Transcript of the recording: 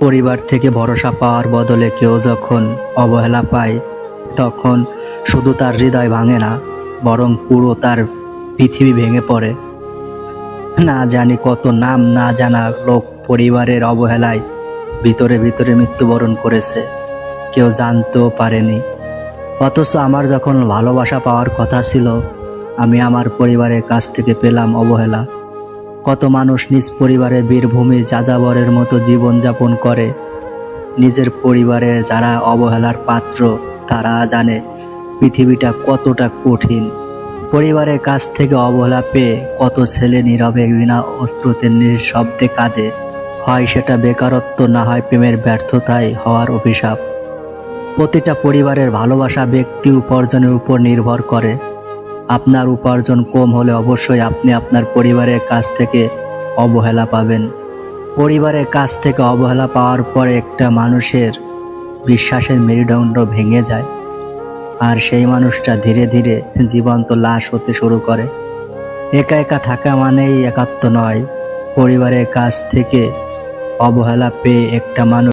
পরিবার থেকে ভরসা পাওয়ার বদলে কেউ যখন অবহেলা পায়, তখন শুধু তার হৃদয় ভাঙে না, বরং পুরো তার পৃথিবী ভেঙে পড়ে। না জানি কত নাম না জানা লোক পরিবারের অবহেলায় ভিতরে ভিতরে মৃত্যুবরণ করেছে, কেউ জানতেও পারেনি। অথচ আমার যখন ভালোবাসা পাওয়ার কথা ছিল, আমি আমার পরিবারের কাছ থেকে পেলাম অবহেলা। কত মানুষ নিজ পরিবারে বীরভূমি যাযাবরের মতো জীবনযাপন করে। নিজের পরিবারের যারা অবহেলার পাত্র, তারা জানে পৃথিবীটা কতটা কঠিন। পরিবারের কাছ থেকে অবহেলা পেয়ে কত ছেলে নীরবে বিনা অশ্রুতে নিঃশব্দে কাঁদে। হয় সেটা বেকারত্ব, না হয় প্রেমের ব্যর্থতায় হওয়ার অভিশাপ। প্রতিটা পরিবারের ভালোবাসা ব্যক্তি উপার্জনের উপর নির্ভর করে। আপনার উপার্জন কম হলে অবশ্যই আপনি আপনার পরিবারের কাছ থেকে অবহেলা পাবেন। পরিবারের কাছ থেকে অবহেলা পাওয়ার পরে একটা মানুষের বিশ্বাসের মেরুদণ্ড ভেঙে যায়, আর সেই মানুষটা ধীরে ধীরে জীবন্ত লাশ হতে শুরু করে। একা একা থাকা মানেই একাত্ম নয়। পরিবারের কাছ থেকে অবহেলা পেয়ে একটা মানুষ